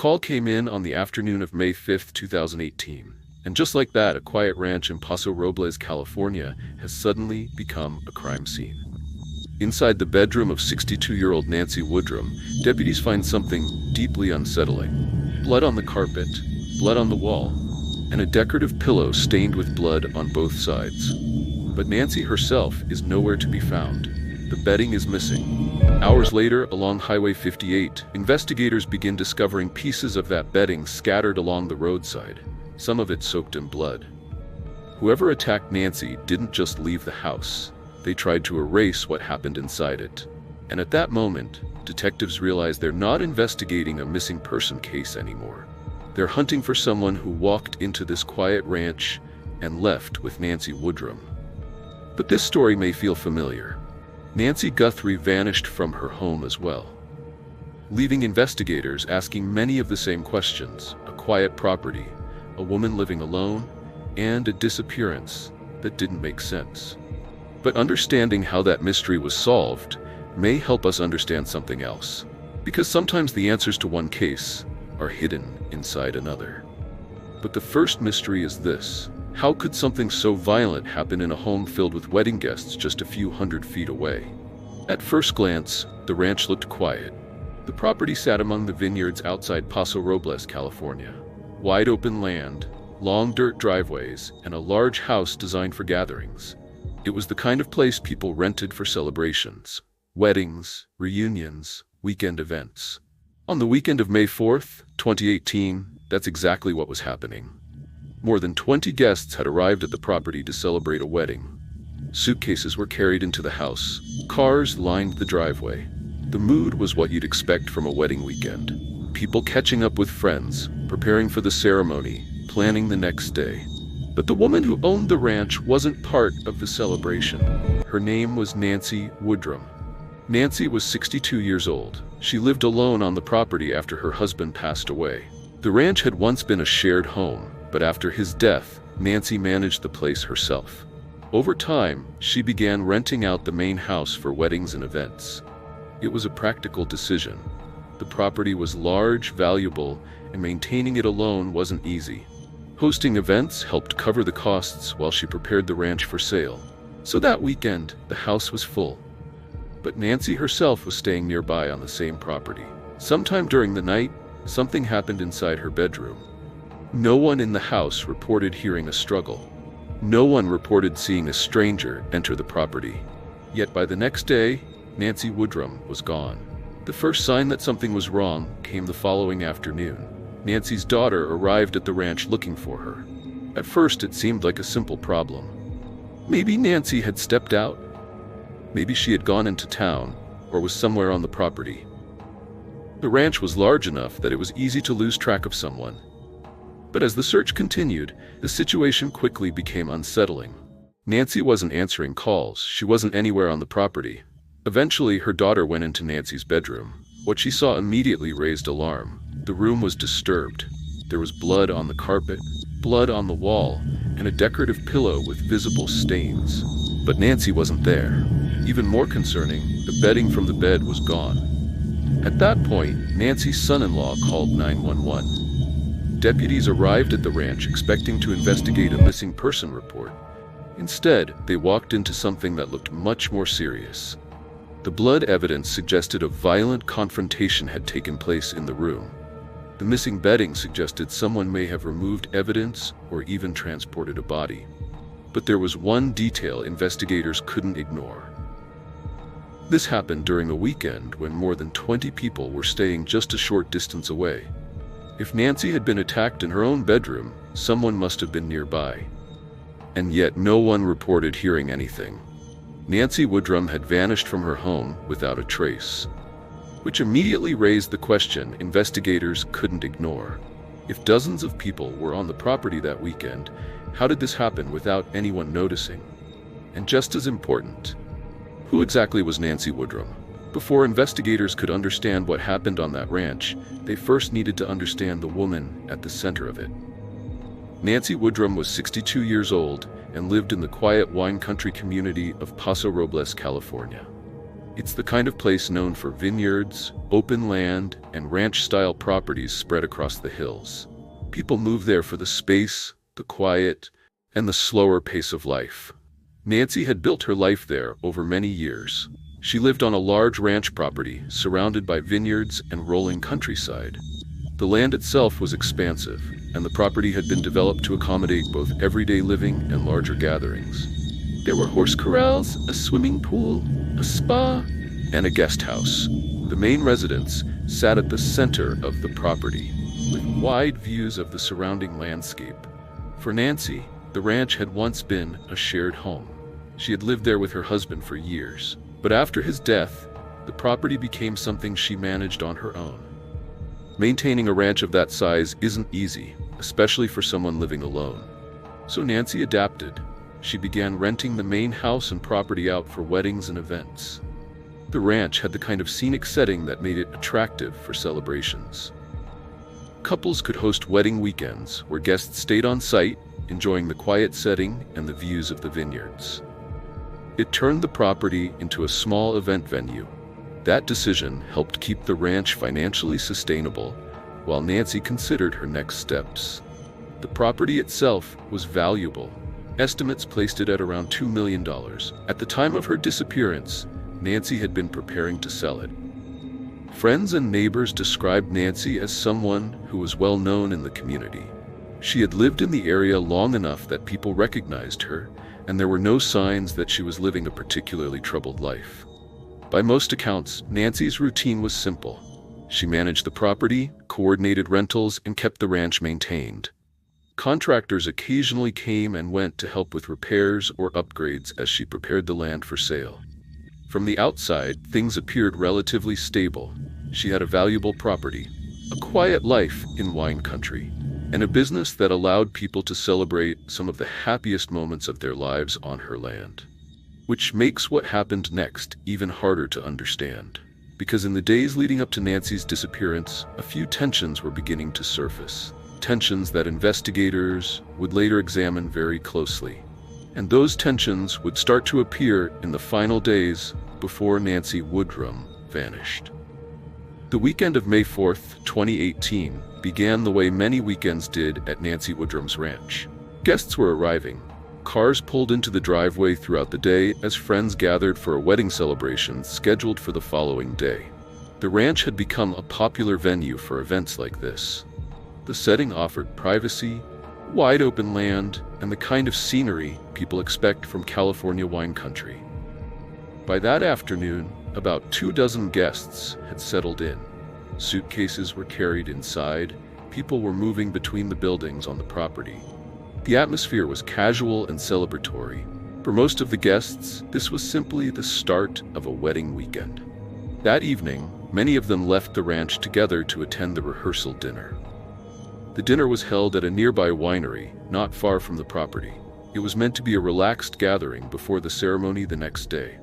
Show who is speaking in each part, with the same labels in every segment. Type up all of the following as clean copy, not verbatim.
Speaker 1: call came in on the afternoon of May 5, 2018. And just like that, a quiet ranch in Paso Robles, California, has suddenly become a crime scene. Inside the bedroom of 62-year-old Nancy Woodrum, deputies find something deeply unsettling. Blood on the carpet, blood on the wall, and a decorative pillow stained with blood on both sides. But Nancy herself is nowhere to be found. The bedding is missing. Hours later, along Highway 58, investigators begin discovering pieces of that bedding scattered along the roadside, some of it soaked in blood. Whoever attacked Nancy didn't just leave the house. They tried to erase what happened inside it. And at that moment, detectives realize they're not investigating a missing person case anymore. They're hunting for someone who walked into this quiet ranch and left with Nancy Woodrum. But this story may feel familiar. Nancy Guthrie vanished from her home as well, leaving investigators asking many of the same questions: a quiet property, a woman living alone, and a disappearance that didn't make sense. But understanding how that mystery was solved may help us understand something else, because sometimes the answers to one case are hidden inside another. But the first mystery is this: how could something so violent happen in a home filled with wedding guests just a few hundred feet away? At first glance, the ranch looked quiet. The property sat among the vineyards outside Paso Robles, California. Wide open land, long dirt driveways, and a large house designed for gatherings. It was the kind of place people rented for celebrations, weddings, reunions, weekend events. On the weekend of May 4th, 2018, that's exactly what was happening. More than 20 guests had arrived at the property to celebrate a wedding. Suitcases were carried into the house. Cars lined the driveway. The mood was what you'd expect from a wedding weekend. People catching up with friends, preparing for the ceremony, planning the next day. But the woman who owned the ranch wasn't part of the celebration. Her name was Nancy Woodrum. Nancy was 62 years old. She lived alone on the property after her husband passed away. The ranch had once been a shared home, but after his death, Nancy managed the place herself. Over time, she began renting out the main house for weddings and events. It was a practical decision. The property was large, valuable, and maintaining it alone wasn't easy. Hosting events helped cover the costs while she prepared the ranch for sale. So that weekend, the house was full. But Nancy herself was staying nearby on the same property. Sometime during the night, something happened inside her bedroom. No one in the house reported hearing a struggle. No one reported seeing a stranger enter the property. Yet by the next day, Nancy Woodrum was gone. The first sign that something was wrong came the following afternoon. Nancy's daughter arrived at the ranch looking for her. At first, it seemed like a simple problem. Maybe Nancy had stepped out. Maybe she had gone into town or was somewhere on the property. The ranch was large enough that it was easy to lose track of someone. But as the search continued, the situation quickly became unsettling. Nancy wasn't answering calls. She wasn't anywhere on the property. Eventually, her daughter went into Nancy's bedroom. What she saw immediately raised alarm. The room was disturbed. There was blood on the carpet, blood on the wall, and a decorative pillow with visible stains. But Nancy wasn't there. Even more concerning, the bedding from the bed was gone. At that point, Nancy's son-in-law called 911. Deputies arrived at the ranch expecting to investigate a missing person report. Instead, they walked into something that looked much more serious. The blood evidence suggested a violent confrontation had taken place in the room. The missing bedding suggested someone may have removed evidence or even transported a body. But there was one detail investigators couldn't ignore. This happened during a weekend when more than 20 people were staying just a short distance away. If Nancy had been attacked in her own bedroom, someone must have been nearby. And yet no one reported hearing anything. Nancy Woodrum had vanished from her home without a trace, which immediately raised the question investigators couldn't ignore. If dozens of people were on the property that weekend, how did this happen without anyone noticing? And just as important, who exactly was Nancy Woodrum? Before investigators could understand what happened on that ranch, they first needed to understand the woman at the center of it. Nancy Woodrum was 62 years old and lived in the quiet wine country community of Paso Robles, California. It's the kind of place known for vineyards, open land, and ranch-style properties spread across the hills. People move there for the space, the quiet, and the slower pace of life. Nancy had built her life there over many years. She lived on a large ranch property surrounded by vineyards and rolling countryside. The land itself was expansive, and the property had been developed to accommodate both everyday living and larger gatherings. There were horse corrals, a swimming pool, a spa, and a guest house. The main residence sat at the center of the property, with wide views of the surrounding landscape. For Nancy, the ranch had once been a shared home. She had lived there with her husband for years, but after his death, the property became something she managed on her own. Maintaining a ranch of that size isn't easy, especially for someone living alone. So Nancy adapted. She began renting the main house and property out for weddings and events. The ranch had the kind of scenic setting that made it attractive for celebrations. Couples could host wedding weekends where guests stayed on site, enjoying the quiet setting and the views of the vineyards. It turned the property into a small event venue. That decision helped keep the ranch financially sustainable, while Nancy considered her next steps. The property itself was valuable. Estimates placed it at around $2 million. At the time of her disappearance, Nancy had been preparing to sell it. Friends and neighbors described Nancy as someone who was well known in the community. She had lived in the area long enough that people recognized her, and there were no signs that she was living a particularly troubled life. By most accounts, Nancy's routine was simple. She managed the property, coordinated rentals, and kept the ranch maintained. Contractors occasionally came and went to help with repairs or upgrades as she prepared the land for sale. From the outside, things appeared relatively stable. She had a valuable property, a quiet life in wine country, and a business that allowed people to celebrate some of the happiest moments of their lives on her land. Which makes what happened next even harder to understand. Because in the days leading up to Nancy's disappearance, a few tensions were beginning to surface. Tensions that investigators would later examine very closely. And those tensions would start to appear in the final days before Nancy Woodrum vanished. The weekend of May 4th, 2018, began the way many weekends did at Nancy Woodrum's ranch. Guests were arriving. Cars pulled into the driveway throughout the day as friends gathered for a wedding celebration scheduled for the following day. The ranch had become a popular venue for events like this. The setting offered privacy, wide open land, and the kind of scenery people expect from California wine country. By that afternoon, about 24 guests had settled in. Suitcases were carried inside. People were moving between the buildings on the property. The atmosphere was casual and celebratory. For most of the guests, this was simply the start of a wedding weekend. That evening, many of them left the ranch together to attend the rehearsal dinner. The dinner was held at a nearby winery, not far from the property. It was meant to be a relaxed gathering before the ceremony the next day.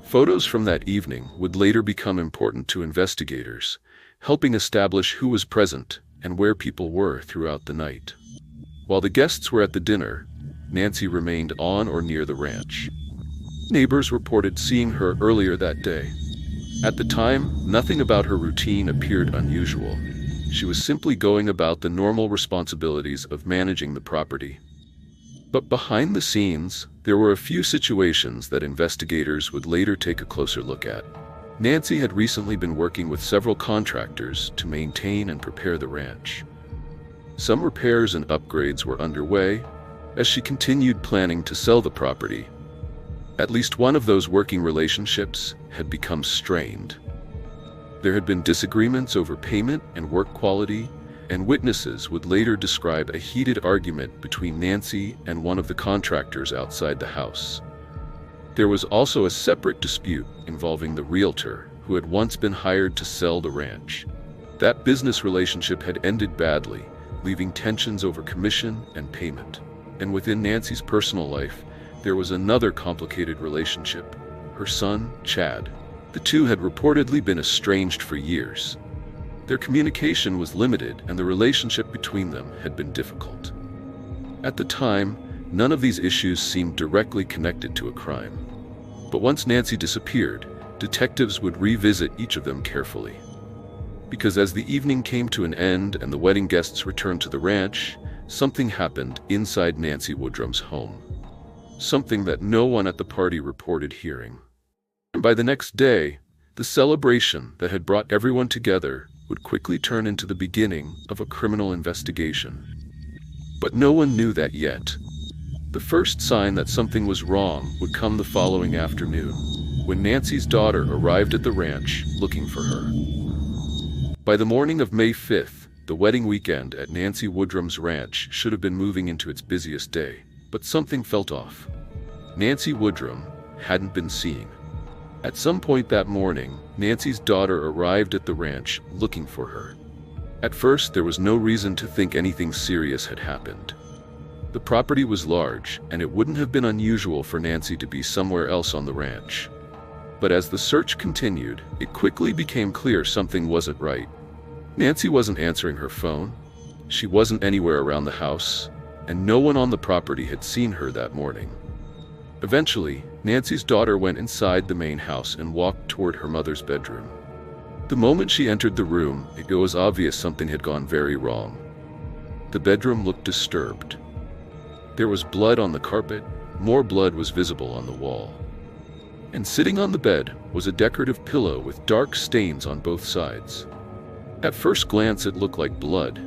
Speaker 1: Photos from that evening would later become important to investigators, helping establish who was present and where people were throughout the night. While the guests were at the dinner, Nancy remained on or near the ranch. Neighbors reported seeing her earlier that day. At the time, nothing about her routine appeared unusual. She was simply going about the normal responsibilities of managing the property. But behind the scenes, there were a few situations that investigators would later take a closer look at. Nancy had recently been working with several contractors to maintain and prepare the ranch. Some repairs and upgrades were underway as she continued planning to sell the property. At least one of those working relationships had become strained. There had been disagreements over payment and work quality, and witnesses would later describe a heated argument between Nancy and one of the contractors outside the house. There was also a separate dispute involving the realtor who had once been hired to sell the ranch. That business relationship had ended badly, leaving tensions over commission and payment. And within Nancy's personal life, there was another complicated relationship. Her son, Chad. The two had reportedly been estranged for years. Their communication was limited, and the relationship between them had been difficult. At the time, none of these issues seemed directly connected to a crime. But once Nancy disappeared, detectives would revisit each of them carefully. Because as the evening came to an end and the wedding guests returned to the ranch, something happened inside Nancy Woodrum's home. Something that no one at the party reported hearing. And by the next day, the celebration that had brought everyone together would quickly turn into the beginning of a criminal investigation. But no one knew that yet. The first sign that something was wrong would come the following afternoon, when Nancy's daughter arrived at the ranch looking for her. By the morning of May 5th, the wedding weekend at Nancy Woodrum's ranch should have been moving into its busiest day, but something felt off. Nancy Woodrum hadn't been seen. At some point that morning, Nancy's daughter arrived at the ranch looking for her. At first, there was no reason to think anything serious had happened. The property was large, and it wouldn't have been unusual for Nancy to be somewhere else on the ranch. But as the search continued, it quickly became clear something wasn't right. Nancy wasn't answering her phone, she wasn't anywhere around the house, and no one on the property had seen her that morning. Eventually, Nancy's daughter went inside the main house and walked toward her mother's bedroom. The moment she entered the room, it was obvious something had gone very wrong. The bedroom looked disturbed. There was blood on the carpet, more blood was visible on the wall. And sitting on the bed was a decorative pillow with dark stains on both sides. At first glance it looked like blood,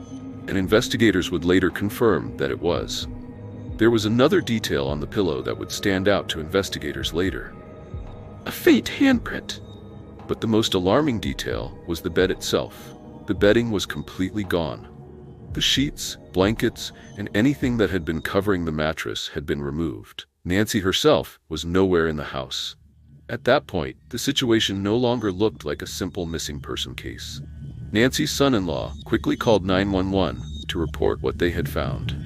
Speaker 1: and investigators would later confirm that it was. There was another detail on the pillow that would stand out to investigators later. A faint handprint. But the most alarming detail was the bed itself. The bedding was completely gone. The sheets, blankets, and anything that had been covering the mattress had been removed. Nancy herself was nowhere in the house. At that point, the situation no longer looked like a simple missing person case. Nancy's son-in-law quickly called 911 to report what they had found.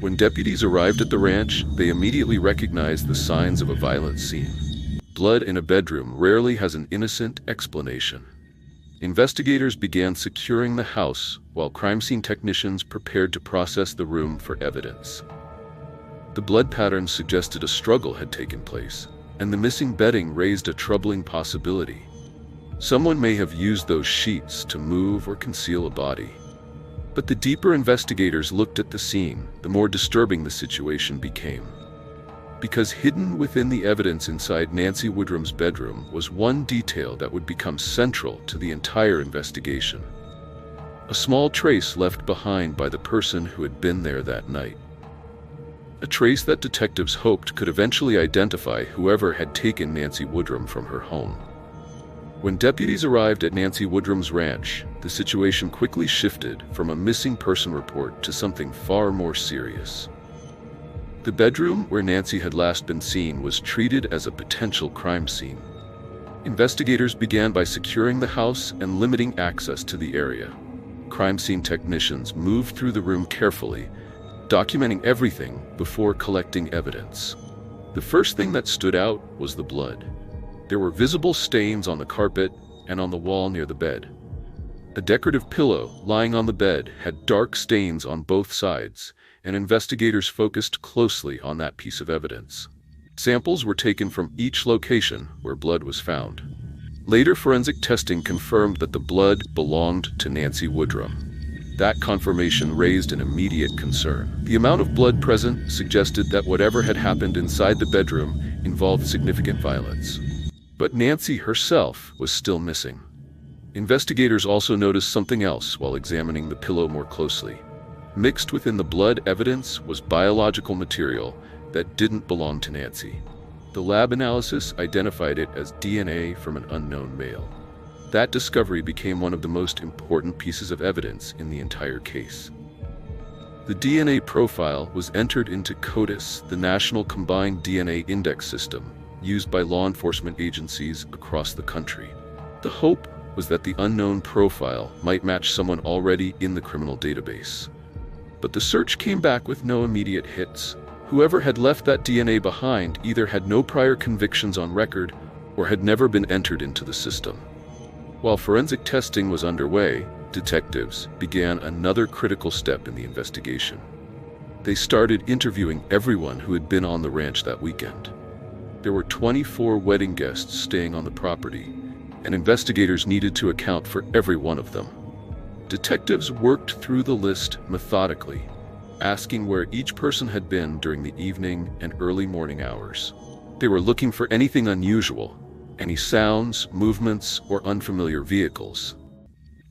Speaker 1: When deputies arrived at the ranch, they immediately recognized the signs of a violent scene. Blood in a bedroom rarely has an innocent explanation. Investigators began securing the house while crime scene technicians prepared to process the room for evidence. The blood patterns suggested a struggle had taken place, and the missing bedding raised a troubling possibility. Someone may have used those sheets to move or conceal a body. But the deeper investigators looked at the scene, the more disturbing the situation became. Because hidden within the evidence inside Nancy Woodrum's bedroom was one detail that would become central to the entire investigation. A small trace left behind by the person who had been there that night. A trace that detectives hoped could eventually identify whoever had taken Nancy Woodrum from her home. When deputies arrived at Nancy Woodrum's ranch, the situation quickly shifted from a missing person report to something far more serious. The bedroom where Nancy had last been seen was treated as a potential crime scene. Investigators began by securing the house and limiting access to the area. Crime scene technicians moved through the room carefully, documenting everything before collecting evidence. The first thing that stood out was the blood. There were visible stains on the carpet and on the wall near the bed. A decorative pillow lying on the bed had dark stains on both sides, and investigators focused closely on that piece of evidence. Samples were taken from each location where blood was found. Later forensic testing confirmed that the blood belonged to Nancy Woodrum. That confirmation raised an immediate concern. The amount of blood present suggested that whatever had happened inside the bedroom involved significant violence. But Nancy herself was still missing. Investigators also noticed something else while examining the pillow more closely. Mixed within the blood evidence was biological material that didn't belong to Nancy. The lab analysis identified it as DNA from an unknown male. That discovery became one of the most important pieces of evidence in the entire case. The DNA profile was entered into CODIS, the National Combined DNA Index System, used by law enforcement agencies across the country. The hope was that the unknown profile might match someone already in the criminal database. But the search came back with no immediate hits. Whoever had left that DNA behind either had no prior convictions on record or had never been entered into the system. While forensic testing was underway, detectives began another critical step in the investigation. They started interviewing everyone who had been on the ranch that weekend. There were 24 wedding guests staying on the property, and investigators needed to account for every one of them. Detectives worked through the list methodically, asking where each person had been during the evening and early morning hours. They were looking for anything unusual, any sounds, movements, or unfamiliar vehicles.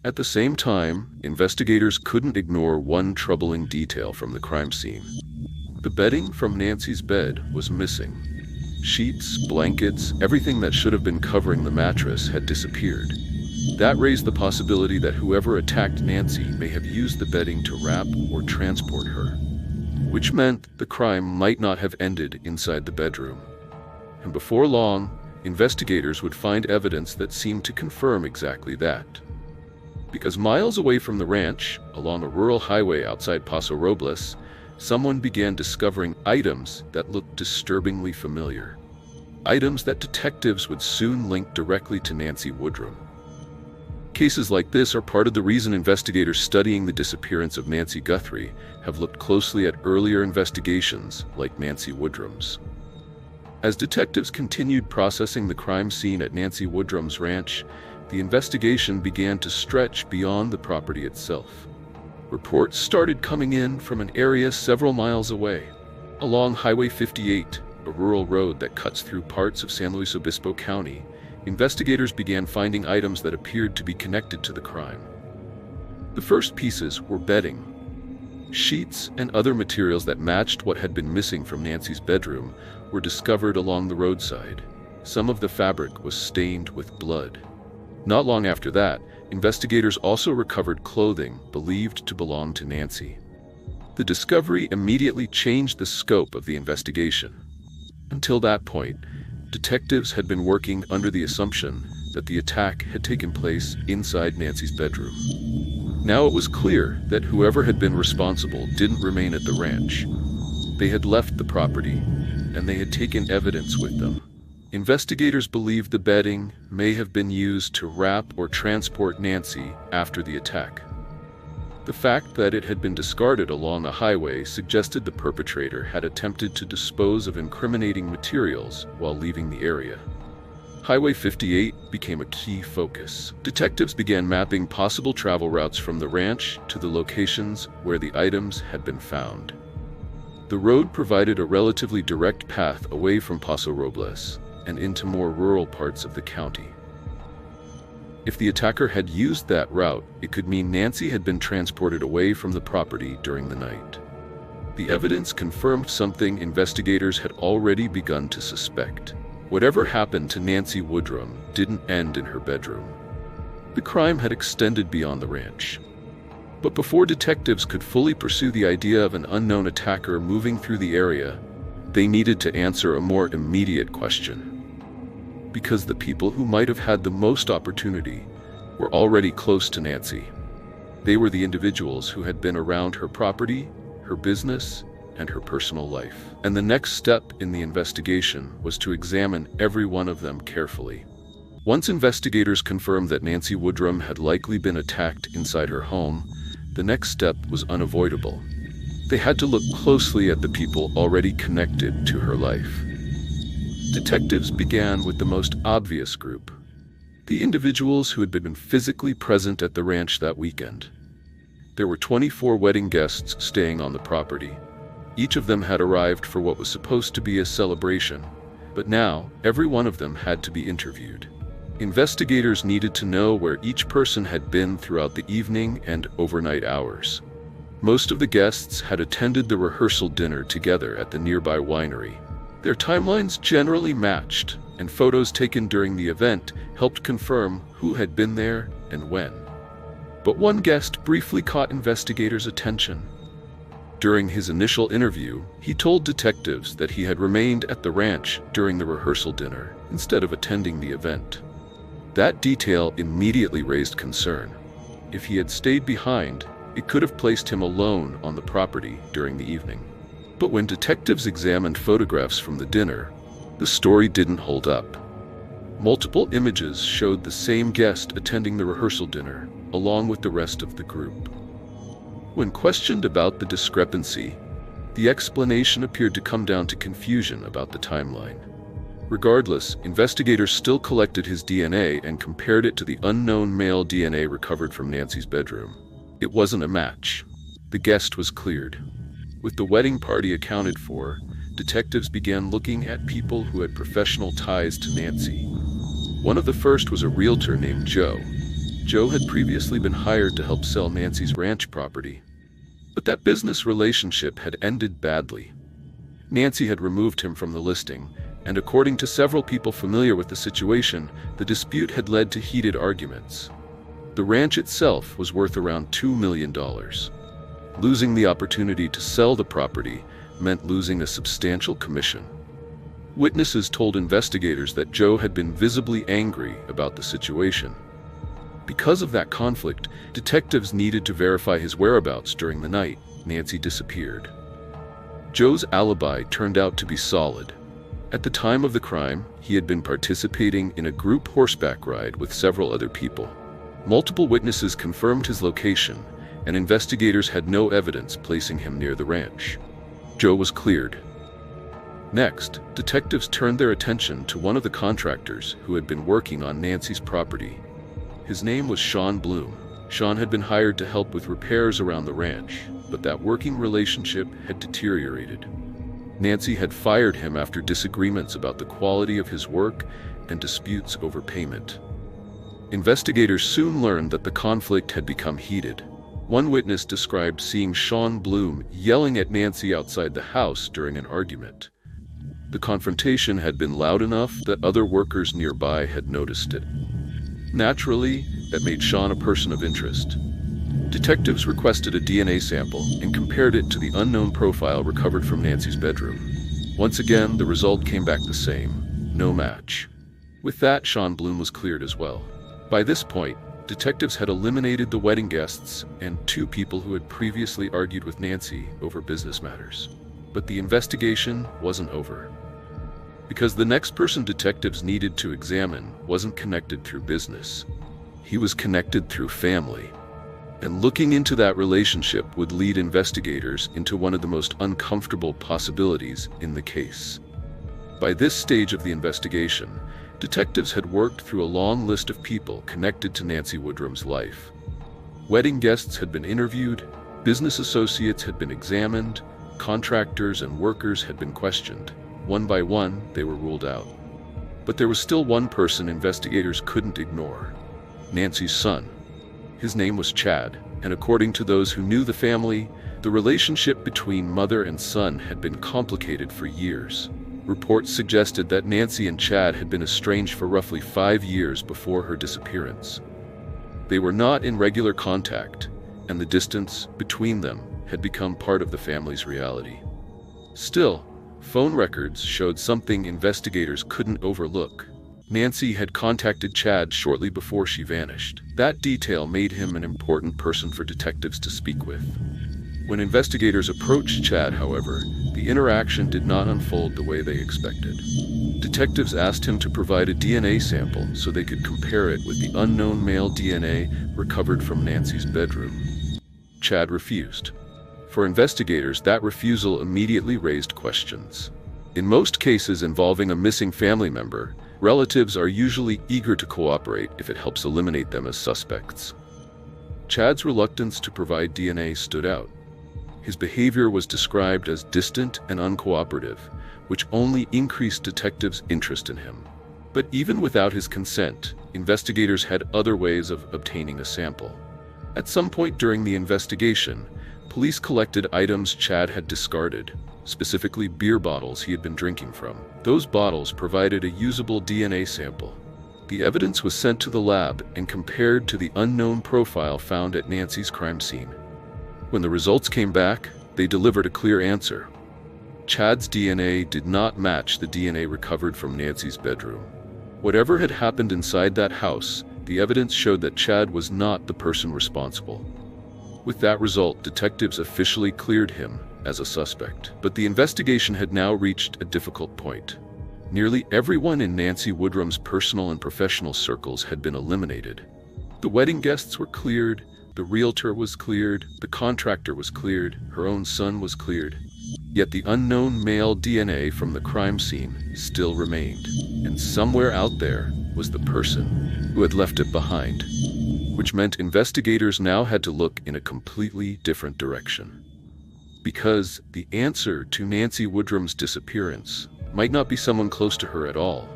Speaker 1: At the same time, investigators couldn't ignore one troubling detail from the crime scene. The bedding from Nancy's bed was missing. Sheets, blankets, everything that should have been covering the mattress had disappeared. That raised the possibility that whoever attacked Nancy may have used the bedding to wrap or transport her, which meant the crime might not have ended inside the bedroom. And before long, investigators would find evidence that seemed to confirm exactly that. Because miles away from the ranch, along a rural highway outside Paso Robles, someone began discovering items that looked disturbingly familiar. Items that detectives would soon link directly to Nancy Woodrum. Cases like this are part of the reason investigators studying the disappearance of Nancy Guthrie have looked closely at earlier investigations like Nancy Woodrum's. As detectives continued processing the crime scene at Nancy Woodrum's ranch, the investigation began to stretch beyond the property itself. Reports started coming in from an area several miles away. Along Highway 58, a rural road that cuts through parts of San Luis Obispo County, investigators began finding items that appeared to be connected to the crime. The first pieces were bedding. Sheets and other materials that matched what had been missing from Nancy's bedroom were discovered along the roadside. Some of the fabric was stained with blood. Not long after that, investigators also recovered clothing believed to belong to Nancy. The discovery immediately changed the scope of the investigation. Until that point, detectives had been working under the assumption that the attack had taken place inside Nancy's bedroom. Now it was clear that whoever had been responsible didn't remain at the ranch. They had left the property, and they had taken evidence with them. Investigators believe the bedding may have been used to wrap or transport Nancy after the attack. The fact that it had been discarded along a highway suggested the perpetrator had attempted to dispose of incriminating materials while leaving the area. Highway 58 became a key focus. Detectives began mapping possible travel routes from the ranch to the locations where the items had been found. The road provided a relatively direct path away from Paso Robles and into more rural parts of the county. If the attacker had used that route, it could mean Nancy had been transported away from the property during the night. The evidence confirmed something investigators had already begun to suspect. Whatever happened to Nancy Woodrum didn't end in her bedroom. The crime had extended beyond the ranch. But before detectives could fully pursue the idea of an unknown attacker moving through the area, they needed to answer a more immediate question. Because the people who might have had the most opportunity were already close to Nancy. They were the individuals who had been around her property, her business, and her personal life. And the next step in the investigation was to examine every one of them carefully. Once investigators confirmed that Nancy Woodrum had likely been attacked inside her home, the next step was unavoidable. They had to look closely at the people already connected to her life. Detectives began with the most obvious group, the individuals who had been physically present at the ranch that weekend. There were 24 wedding guests staying on the property. Each of them had arrived for what was supposed to be a celebration, but now every one of them had to be interviewed. Investigators needed to know where each person had been throughout the evening and overnight hours. Most of the guests had attended the rehearsal dinner together at the nearby winery. Their timelines generally matched, and photos taken during the event helped confirm who had been there and when. But one guest briefly caught investigators' attention. During his initial interview, he told detectives that he had remained at the ranch during the rehearsal dinner instead of attending the event. That detail immediately raised concern. If he had stayed behind, it could have placed him alone on the property during the evening. But when detectives examined photographs from the dinner, the story didn't hold up. Multiple images showed the same guest attending the rehearsal dinner, along with the rest of the group. When questioned about the discrepancy, the explanation appeared to come down to confusion about the timeline. Regardless, investigators still collected his DNA and compared it to the unknown male DNA recovered from Nancy's bedroom. It wasn't a match. The guest was cleared. With the wedding party accounted for, detectives began looking at people who had professional ties to Nancy. One of the first was a realtor named Joe. Joe had previously been hired to help sell Nancy's ranch property. But that business relationship had ended badly. Nancy had removed him from the listing, and according to several people familiar with the situation, the dispute had led to heated arguments. The ranch itself was worth around $2 million. Losing the opportunity to sell the property meant losing a substantial commission. Witnesses told investigators that Joe had been visibly angry about the situation. Because of that conflict, detectives needed to verify his whereabouts during the night Nancy disappeared. Joe's alibi turned out to be solid. At the time of the crime, he had been participating in a group horseback ride with several other people. Multiple witnesses confirmed his location, and investigators had no evidence placing him near the ranch. Joe was cleared. Next, detectives turned their attention to one of the contractors who had been working on Nancy's property. His name was Sean Bloom. Sean had been hired to help with repairs around the ranch, but that working relationship had deteriorated. Nancy had fired him after disagreements about the quality of his work and disputes over payment. Investigators soon learned that the conflict had become heated. One witness described seeing Sean Bloom yelling at Nancy outside the house during an argument. The confrontation had been loud enough that other workers nearby had noticed it. Naturally, that made Sean a person of interest. Detectives requested a DNA sample and compared it to the unknown profile recovered from Nancy's bedroom. Once again, the result came back the same: no match. With that, Sean Bloom was cleared as well. By this point, detectives had eliminated the wedding guests and two people who had previously argued with Nancy over business matters. But the investigation wasn't over. Because the next person detectives needed to examine wasn't connected through business. He was connected through family. And looking into that relationship would lead investigators into one of the most uncomfortable possibilities in the case. By this stage of the investigation, detectives had worked through a long list of people connected to Nancy Woodrum's life. Wedding guests had been interviewed, business associates had been examined, contractors and workers had been questioned. One by one, they were ruled out. But there was still one person investigators couldn't ignore: Nancy's son. His name was Chad, and according to those who knew the family, the relationship between mother and son had been complicated for years. Reports suggested that Nancy and Chad had been estranged for roughly 5 years before her disappearance. They were not in regular contact, and the distance between them had become part of the family's reality. Still, phone records showed something investigators couldn't overlook. Nancy had contacted Chad shortly before she vanished. That detail made him an important person for detectives to speak with. When investigators approached Chad, however, the interaction did not unfold the way they expected. Detectives asked him to provide a DNA sample so they could compare it with the unknown male DNA recovered from Nancy's bedroom. Chad refused. For investigators, that refusal immediately raised questions. In most cases involving a missing family member, relatives are usually eager to cooperate if it helps eliminate them as suspects. Chad's reluctance to provide DNA stood out. His behavior was described as distant and uncooperative, which only increased detectives' interest in him. But even without his consent, investigators had other ways of obtaining a sample. At some point during the investigation, police collected items Chad had discarded, specifically beer bottles he had been drinking from. Those bottles provided a usable DNA sample. The evidence was sent to the lab and compared to the unknown profile found at Nancy's crime scene. When the results came back, they delivered a clear answer. Chad's DNA did not match the DNA recovered from Nancy's bedroom. Whatever had happened inside that house, the evidence showed that Chad was not the person responsible. With that result, detectives officially cleared him as a suspect. But the investigation had now reached a difficult point. Nearly everyone in Nancy Woodrum's personal and professional circles had been eliminated. The wedding guests were cleared, the realtor was cleared, the contractor was cleared, her own son was cleared. Yet the unknown male DNA from the crime scene still remained, and somewhere out there was the person who had left it behind, which meant investigators now had to look in a completely different direction. Because the answer to Nancy Woodrum's disappearance might not be someone close to her at all.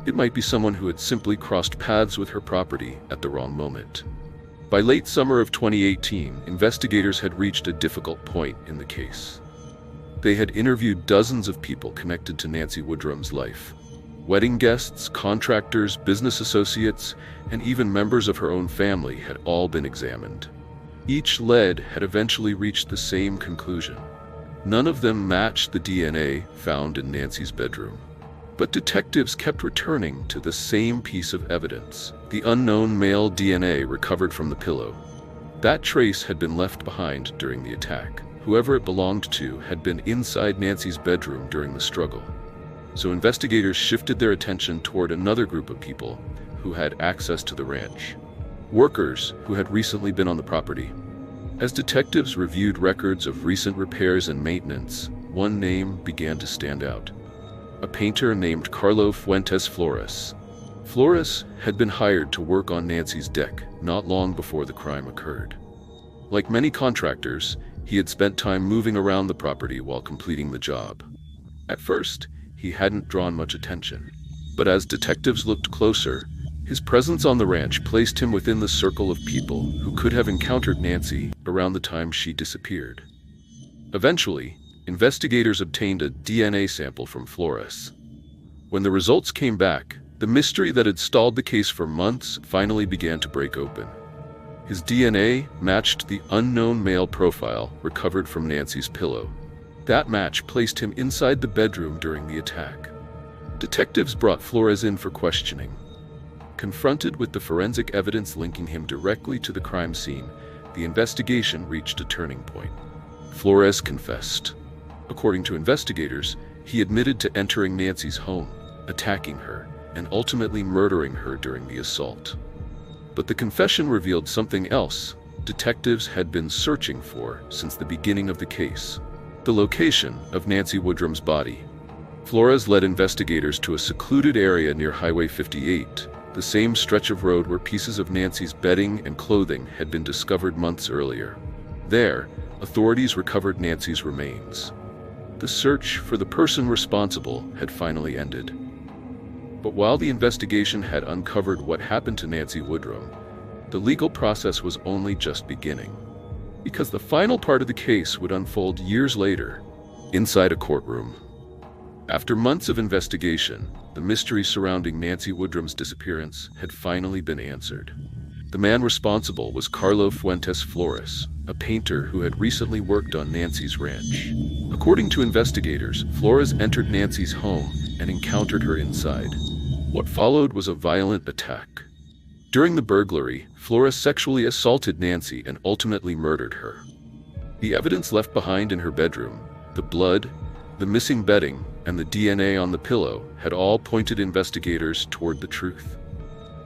Speaker 1: It might be someone who had simply crossed paths with her property at the wrong moment. By late summer of 2018, investigators had reached a difficult point in the case. They had interviewed dozens of people connected to Nancy Woodrum's life. Wedding guests, contractors, business associates, and even members of her own family had all been examined. Each lead had eventually reached the same conclusion. None of them matched the DNA found in Nancy's bedroom. But detectives kept returning to the same piece of evidence, the unknown male DNA recovered from the pillow. That trace had been left behind during the attack. Whoever it belonged to had been inside Nancy's bedroom during the struggle. So investigators shifted their attention toward another group of people who had access to the ranch. Workers who had recently been on the property. As detectives reviewed records of recent repairs and maintenance, one name began to stand out. A painter named Carlo Fuentes Flores. Flores had been hired to work on Nancy's deck not long before the crime occurred. Like many contractors, he had spent time moving around the property while completing the job. At first, he hadn't drawn much attention, but as detectives looked closer, his presence on the ranch placed him within the circle of people who could have encountered Nancy around the time she disappeared. Eventually, investigators obtained a DNA sample from Flores. When the results came back, the mystery that had stalled the case for months finally began to break open. His DNA matched the unknown male profile recovered from Nancy's pillow. That match placed him inside the bedroom during the attack. Detectives brought Flores in for questioning. Confronted with the forensic evidence linking him directly to the crime scene, the investigation reached a turning point. Flores confessed. According to investigators, he admitted to entering Nancy's home, attacking her, and ultimately murdering her during the assault. But the confession revealed something else detectives had been searching for since the beginning of the case: the location of Nancy Woodrum's body. Flores led investigators to a secluded area near Highway 58, the same stretch of road where pieces of Nancy's bedding and clothing had been discovered months earlier. There, authorities recovered Nancy's remains. The search for the person responsible had finally ended. But while the investigation had uncovered what happened to Nancy Woodrum, the legal process was only just beginning. Because the final part of the case would unfold years later, inside a courtroom. After months of investigation, the mystery surrounding Nancy Woodrum's disappearance had finally been answered. The man responsible was Carlo Fuentes Flores, a painter who had recently worked on Nancy's ranch. According to investigators, Flores entered Nancy's home and encountered her inside. What followed was a violent attack. During the burglary, Flores sexually assaulted Nancy and ultimately murdered her. The evidence left behind in her bedroom, the blood, the missing bedding, and the DNA on the pillow had all pointed investigators toward the truth.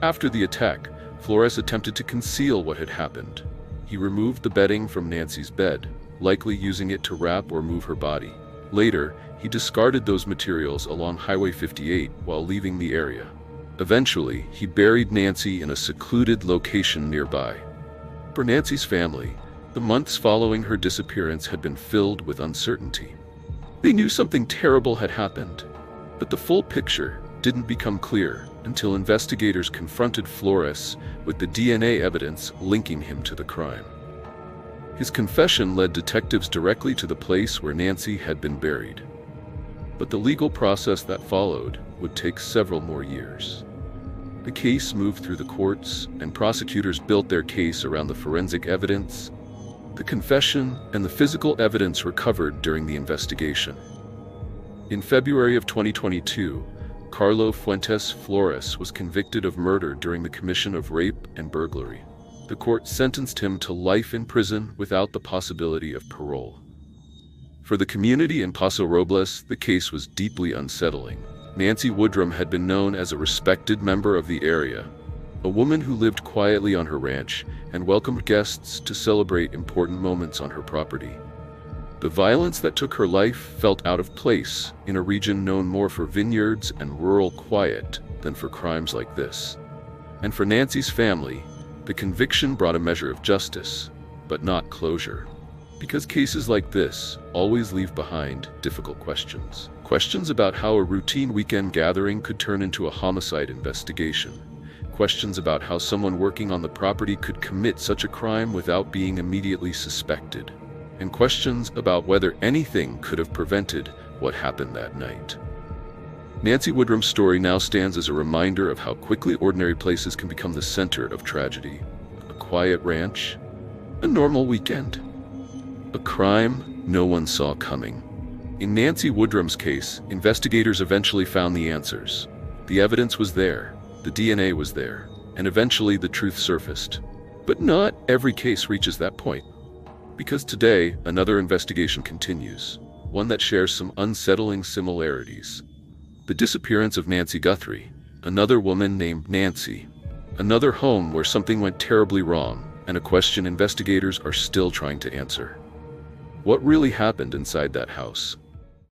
Speaker 1: After the attack, Flores attempted to conceal what had happened. He removed the bedding from Nancy's bed, likely using it to wrap or move her body. Later, he discarded those materials along Highway 58 while leaving the area. Eventually, he buried Nancy in a secluded location nearby. For Nancy's family, the months following her disappearance had been filled with uncertainty. They knew something terrible had happened, but the full picture didn't become clear until investigators confronted Flores with the DNA evidence linking him to the crime. His confession led detectives directly to the place where Nancy had been buried. But the legal process that followed would take several more years. The case moved through the courts, and prosecutors built their case around the forensic evidence, the confession, and the physical evidence recovered during the investigation. In February of 2022, Carlo Fuentes Flores was convicted of murder during the commission of rape and burglary. The court sentenced him to life in prison without the possibility of parole. For the community in Paso Robles, the case was deeply unsettling. Nancy Woodrum had been known as a respected member of the area, a woman who lived quietly on her ranch and welcomed guests to celebrate important moments on her property. The violence that took her life felt out of place in a region known more for vineyards and rural quiet than for crimes like this. And for Nancy's family, the conviction brought a measure of justice, but not closure. Because cases like this always leave behind difficult questions. Questions about how a routine weekend gathering could turn into a homicide investigation. Questions about how someone working on the property could commit such a crime without being immediately suspected. And questions about whether anything could have prevented what happened that night. Nancy Woodrum's story now stands as a reminder of how quickly ordinary places can become the center of tragedy. A quiet ranch, a normal weekend, a crime no one saw coming. In Nancy Woodrum's case, investigators eventually found the answers. The evidence was there, the DNA was there, and eventually the truth surfaced. But not every case reaches that point. Because today, another investigation continues, one that shares some unsettling similarities. The disappearance of Nancy Guthrie, another woman named Nancy, another home where something went terribly wrong, and a question investigators are still trying to answer. What really happened inside that house?